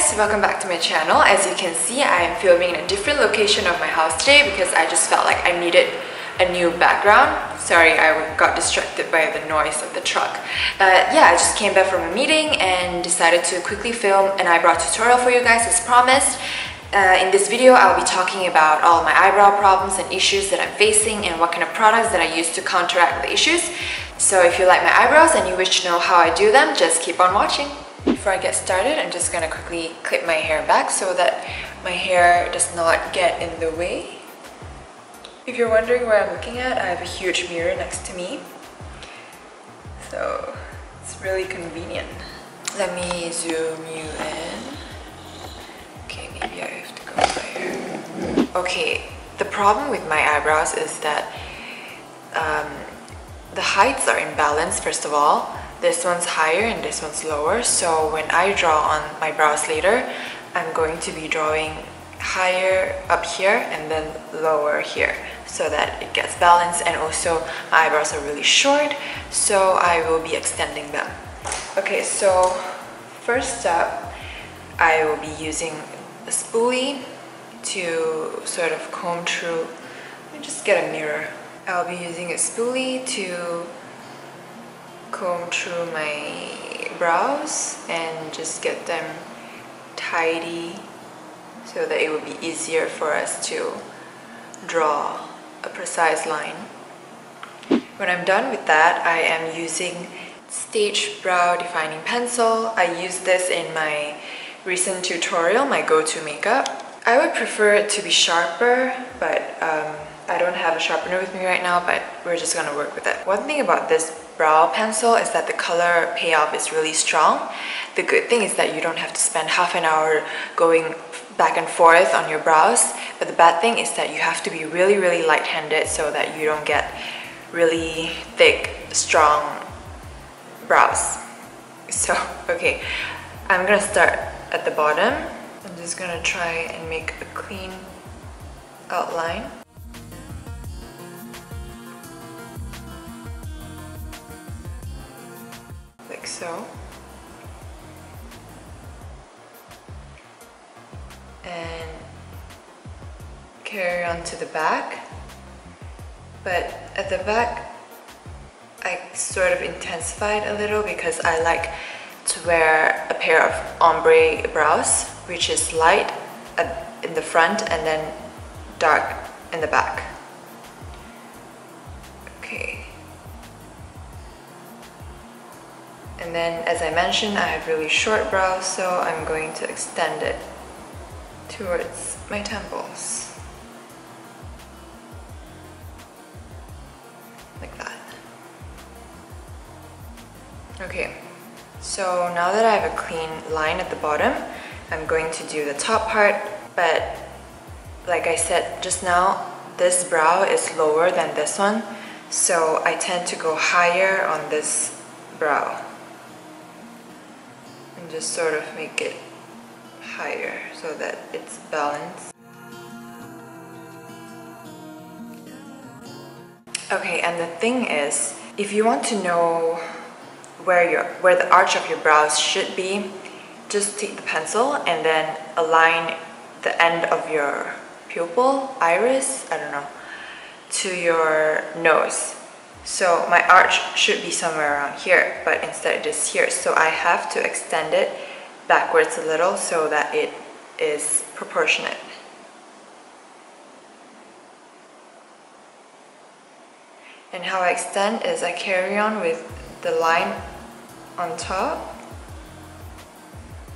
guys, welcome back to my channel. As you can see, I am filming in a different location of my house today because I just felt like I needed a new background. Sorry, I got distracted by the noise of the truck. But yeah, I just came back from a meeting and decided to quickly film an eyebrow tutorial for you guys as promised. In this video, I'll be talking about all my eyebrow problems and issues that I'm facing and what kind of products that I use to counteract the issues. So if you like my eyebrows and you wish to know how I do them, just keep on watching. Before I get started, I'm just gonna quickly clip my hair back so that my hair does not get in the way. If you're wondering where I'm looking at, I have a huge mirror next to me. So it's really convenient. Let me zoom you in. Okay, maybe I have to go higher. Okay, the problem with my eyebrows is that the heights are imbalanced, first of all. This one's higher and this one's lower, so when I draw on my brows later, I'm going to be drawing higher up here and then lower here so that it gets balanced. And also my eyebrows are really short, so I will be extending them. Okay, so first up, I will be using a spoolie to sort of comb through. Let me just get a mirror. I'll be using a spoolie to comb through my brows and just get them tidy so that it will be easier for us to draw a precise line. When I'm done with that, I am using Stage Brow Defining Pencil. I used this in my recent tutorial, my go-to makeup. I would prefer it to be sharper, but I don't have a sharpener with me right now, but we're just gonna work with it. One thing about this brow pencil is that the color payoff is really strong. The good thing is that you don't have to spend half an hour going back and forth on your brows, but the bad thing is that you have to be really light-handed so that you don't get really thick, strong brows. So, okay, I'm gonna start at the bottom. I'm just gonna try and make a clean outline. Like so. And carry on to the back. But at the back, I sort of intensified a little because I like to wear a pair of ombre brows, which is light in the front and then dark in the back. Okay. And then, as I mentioned, I have really short brows, so I'm going to extend it towards my temples. Like that. Okay, so now that I have a clean line at the bottom, I'm going to do the top part, but like I said just now, this brow is lower than this one, so I tend to go higher on this brow. And just sort of make it higher so that it's balanced. Okay, and the thing is, if you want to know where the arch of your brows should be, just take the pencil and then align the end of your pupil, iris, I don't know, to your nose. So my arch should be somewhere around here, but instead it is here. So I have to extend it backwards a little so that it is proportionate. And how I extend is I carry on with the line on top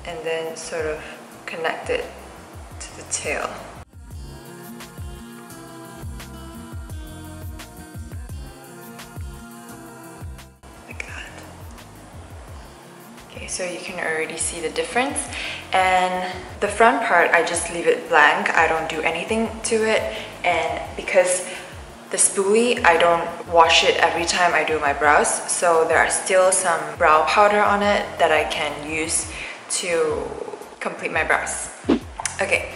and then sort of connect it to the tail. So you can already see the difference. And the front part, I just leave it blank. I don't do anything to it. And because the spoolie, I don't wash it every time I do my brows, so there are still some brow powder on it that I can use to complete my brows. Okay,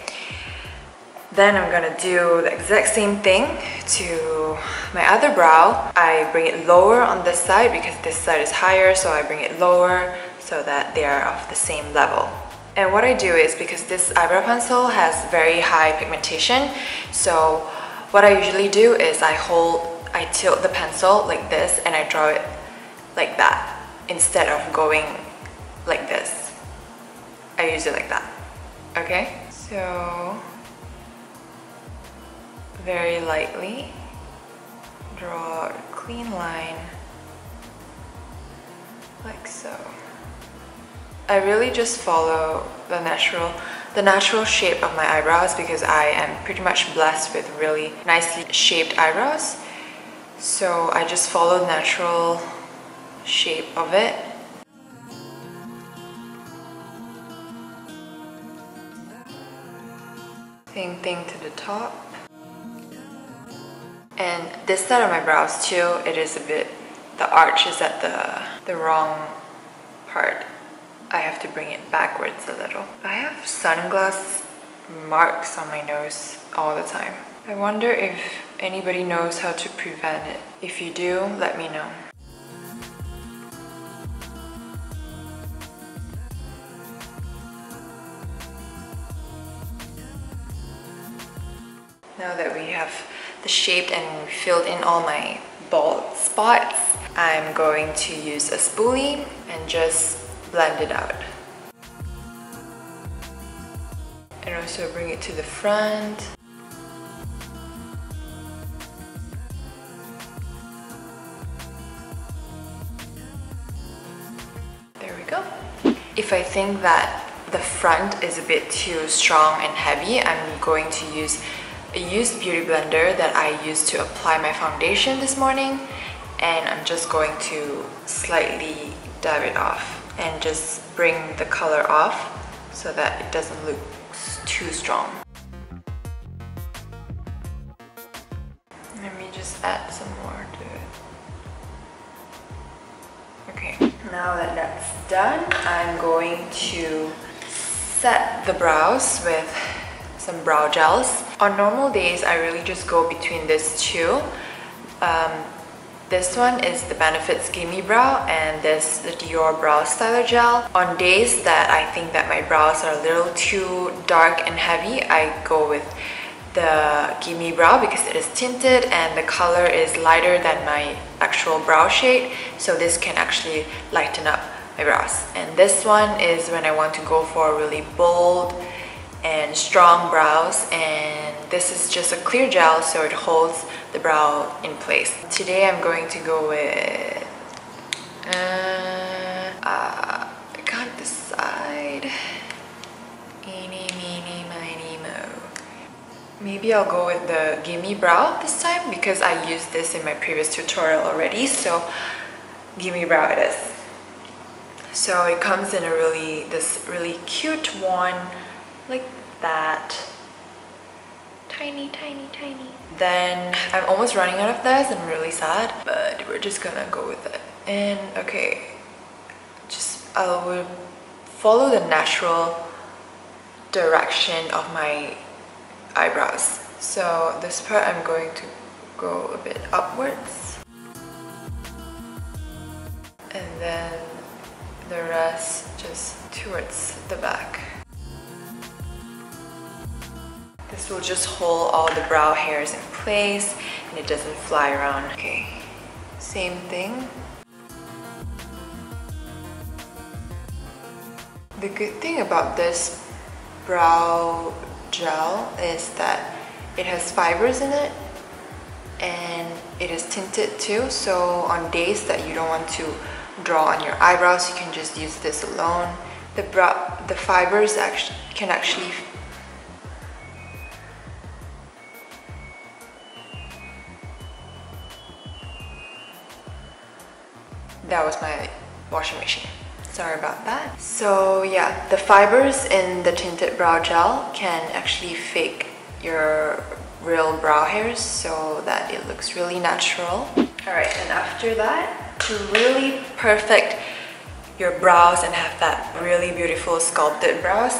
then I'm gonna do the exact same thing to my other brow. I bring it lower on this side because this side is higher, so I bring it lower so that they are of the same level. And what I do is, because this eyebrow pencil has very high pigmentation, so what I usually do is I tilt the pencil like this and I draw it like that instead of going like this. I use it like that. Okay? So very lightly draw a clean line like so. I really just follow the natural shape of my eyebrows because I am pretty much blessed with really nicely shaped eyebrows. So I just follow the natural shape of it. Same thing to the top. And this side of my brows too, it is a bit, the arch is at the wrong part. I have to bring it backwards a little. I have sunglass marks on my nose all the time. I wonder if anybody knows how to prevent it. If you do, let me know. Now that we have the shape and filled in all my bald spots, I'm going to use a spoolie and just blend it out. And also bring it to the front. There we go. If I think that the front is a bit too strong and heavy, I'm going to use a used beauty blender that I used to apply my foundation this morning, and I'm just going to slightly dab it off and just bring the color off so that it doesn't look too strong. Let me just add some more to it. Okay, now that that's done, I'm going to set the brows with some brow gels. On normal days, I really just go between these two. This one is the Benefit's Gimme Brow, and this the Dior Brow Styler Gel. On days that I think that my brows are a little too dark and heavy, I go with the Gimme Brow because it is tinted and the color is lighter than my actual brow shade, so this can actually lighten up my brows. And this one is when I want to go for really bold and strong brows, and this is just a clear gel so it holds the brow in place. Today I'm going to go with I can't decide. Eeny, meeny, miny, mo. Maybe I'll go with the Gimme Brow this time because I used this in my previous tutorial already, so Gimme Brow it is. So it comes in this really cute one like that. Tiny, tiny, tiny. Then I'm almost running out of this. I'm really sad, but we're just gonna go with it. And okay, I will follow the natural direction of my eyebrows. So this part I'm going to go a bit upwards, and then the rest just towards the back. This will just hold all the brow hairs in place and it doesn't fly around. Okay, same thing. The good thing about this brow gel is that it has fibers in it and it is tinted too, so on days that you don't want to draw on your eyebrows, you can just use this alone. The fibers can actually that was my washing machine. Sorry about that. So yeah, the fibers in the tinted brow gel can actually fake your real brow hairs so that it looks really natural. Alright, and after that, to really perfect your brows and have that really beautiful sculpted brows,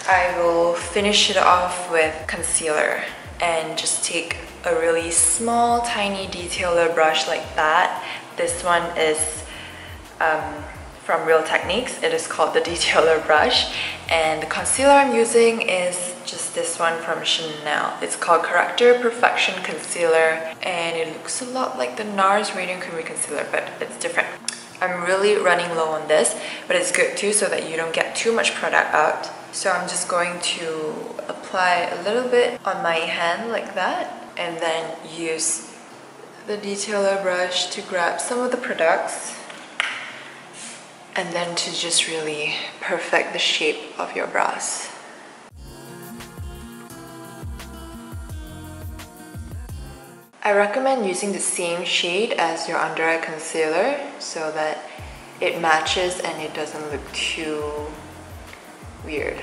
I will finish it off with concealer and just take a really small tiny detailer brush like that. This one is from Real Techniques. It is called the Detailer Brush, and the concealer I'm using is just this one from Chanel. It's called Correcteur Perfection Concealer, and it looks a lot like the NARS Radiant Creamy Concealer, but it's different. I'm really running low on this, but it's good too so that you don't get too much product out. So I'm just going to apply a little bit on my hand like that, and then use the detailer brush to grab some of the products, and then to just really perfect the shape of your brows. I recommend using the same shade as your under eye concealer so that it matches and it doesn't look too weird.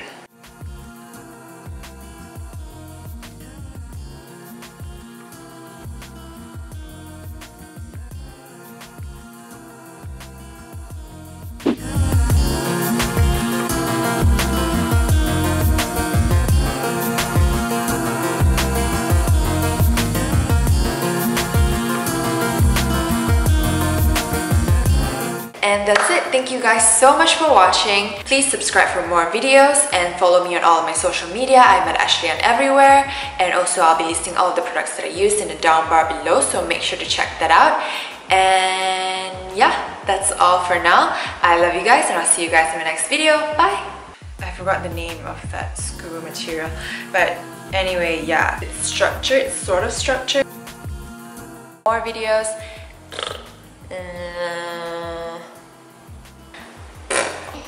And that's it. Thank you guys so much for watching. Please subscribe for more videos and follow me on all of my social media. I'm at Ashley on everywhere, and also I'll be listing all of the products that I used in the down bar below, so make sure to check that out. And yeah, that's all for now. I love you guys, and I'll see you guys in the next video. Bye! I forgot the name of that screw material, but anyway, yeah, it's structured, it's sort of structured. More videos.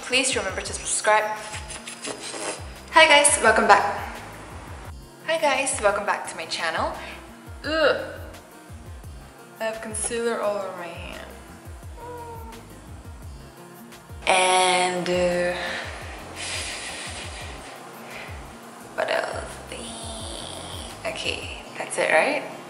Please remember to subscribe. Hi guys, welcome back. Hi guys, welcome back to my channel. Ugh. I have concealer all over my hand. And what else? Okay, that's it, right?